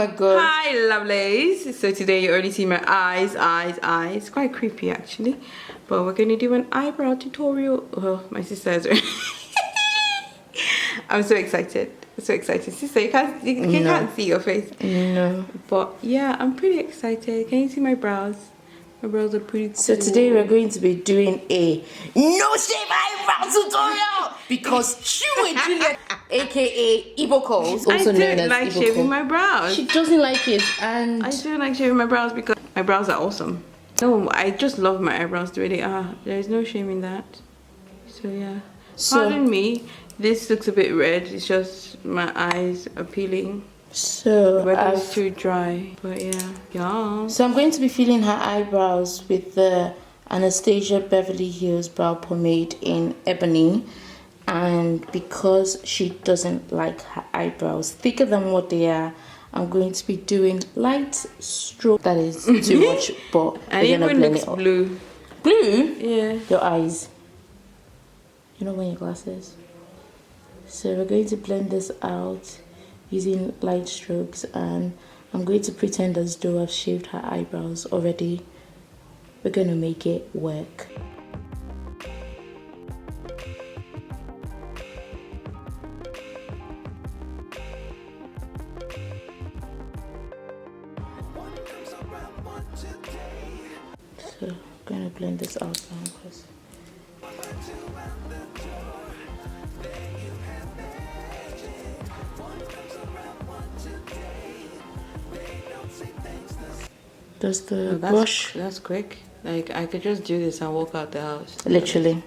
my god. Hi lovelies. So today you already see my eyes. Quite creepy actually. But we're gonna do an eyebrow tutorial. Oh, my sister is ready. I'm so excited. So excited. Sister, you can't see your face. No. But yeah, I'm pretty excited. Can you see my brows? My brows are pretty cool. So today we're going to be doing a no shave eyebrow tutorial because she will do it, aka Igbo calls, also known as like Igbo shaving call. my brows. She doesn't like it, and I do like shaving my brows because my brows are awesome. No, I just love my eyebrows the way they are. There's no shame in that. So yeah. Pardon me. This looks a bit red. It's just my eyes are peeling. So the weather's too dry. But yeah. So I'm going to be filling her eyebrows with the Anastasia Beverly Hills Brow Pomade in Ebony. And because she doesn't like her eyebrows thicker than what they are, I'm going to be doing light stroke. That is too much, but we're gonna blend it up. Blue. Blue? Yeah. Your eyes. You know when your glasses. So we're going to blend this out using light strokes, and I'm going to pretend as though I've shaved her eyebrows already. We're going to make it work. So I'm going to blend this out now because does the brush. That's quick. Like I could just do this and walk out the house. Literally.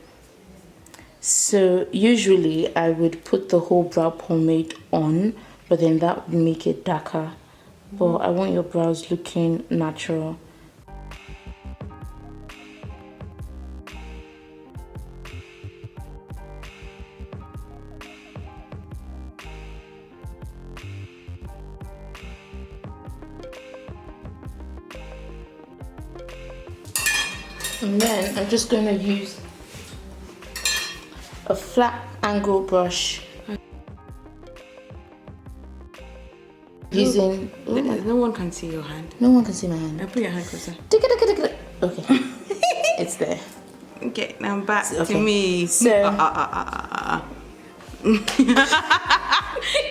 So usually I would put the whole brow pomade on, but then that would make it darker. But I want your brows looking natural. And then I'm just going to use a flat angle brush. Using... no one can see your hand. No one can see my hand. Put your hand closer. Okay. It's there. Okay, now back to me. So...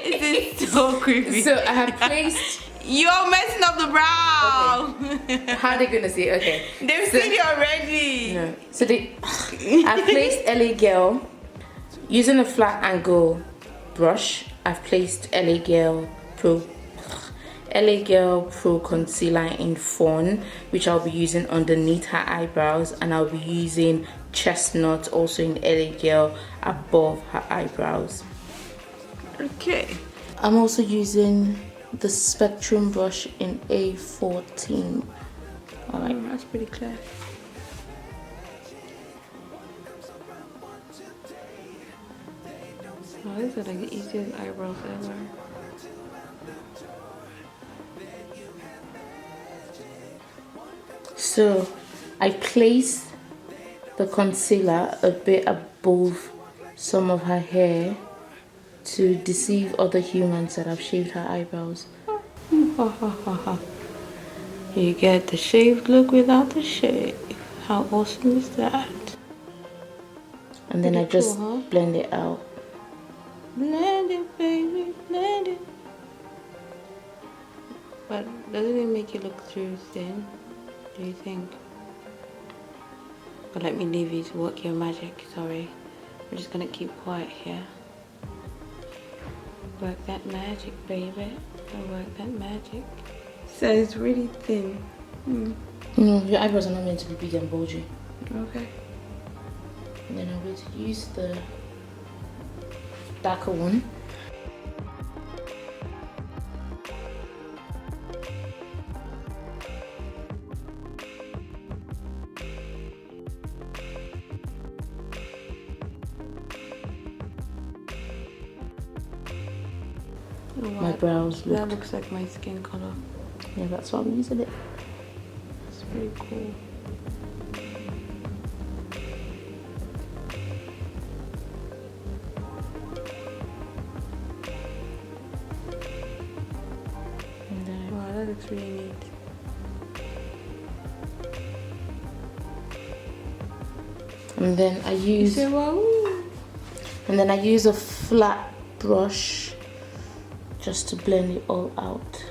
This is so creepy. So I have placed... You're messing up the brow. Okay. How are they gonna see it? Okay. They've seen it already. No. So I placed LA Girl using a flat angle brush. I've placed LA Girl Pro Concealer in Fawn, which I'll be using underneath her eyebrows, and I'll be using Chestnut also in LA Girl above her eyebrows. Okay. I'm also using the Spectrum brush in A14. Alright. That's pretty clear. Oh, these are like the easiest eyebrows ever. So I place the concealer a bit above some of her hair to deceive other humans that I've shaved her eyebrows. You get the shaved look without the shave. How awesome is that? And then I just blend it out. Blend it, baby, blend it. But doesn't it make you look too thin? Do you think? But let me leave you to work your magic. Sorry, we're just gonna keep quiet here. Work that magic, baby. Work that magic. So it's really thin. No, your eyebrows are not meant to be big and bulgy. Okay. And then I'm going to use the darker one. My brows look... That looks like my skin color. Yeah, that's why I'm using it. It's pretty cool. And then That's really neat. And then I use. You say, wow. And then I use a flat brush just to blend it all out.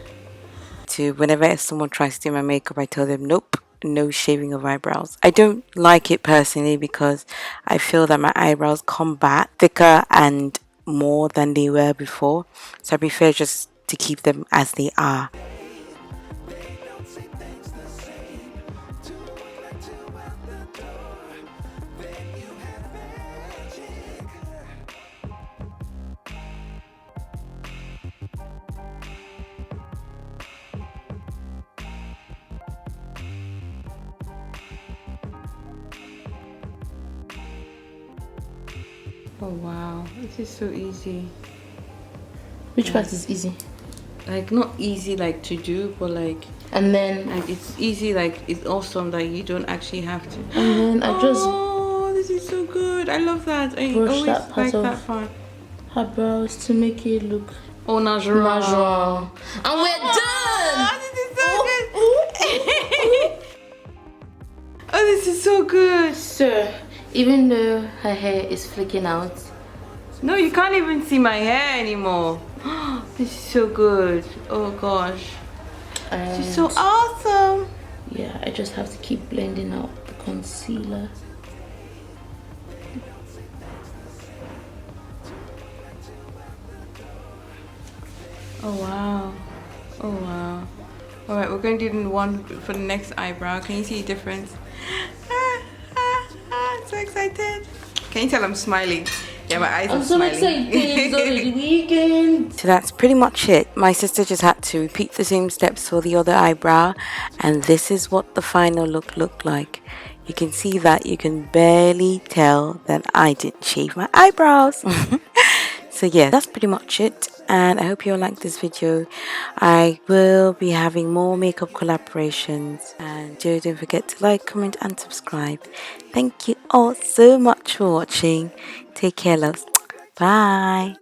Whenever someone tries to do my makeup, I tell them nope, no shaving of eyebrows. I don't like it personally because I feel that my eyebrows come back thicker and more than they were before, so I prefer just to keep them as they are. Oh wow, this is so easy. Which part is easy? Like not easy like to do, but like, and then like it's easy, like it's awesome that you don't actually have to. And then I just this is so good. I love that. I brush always that part like of that part. her brows to make it look natural. natural. And we're done! This is so good. Oh, this is so good. So, even though her hair is flicking out, no, you can't even see my hair anymore. This is so good. Oh gosh, this is so awesome. Yeah, I just have to keep blending out the concealer. Oh wow. Oh wow. Alright, we're going to do one for the next eyebrow. Can you see the difference? I'm so excited. Can you tell I'm smiling? Yeah, my eyes are smiling. I'm so excited. It's already weekend. So that's pretty much it. My sister just had to repeat the same steps for the other eyebrow, and this is what the final look looked like. You can see that you can barely tell that I didn't shave my eyebrows. So yeah, that's pretty much it, and I hope you all liked this video. I will be having more makeup collaborations, and don't forget to like, comment and subscribe. Thank you all so much for watching. Take care, loves. Bye.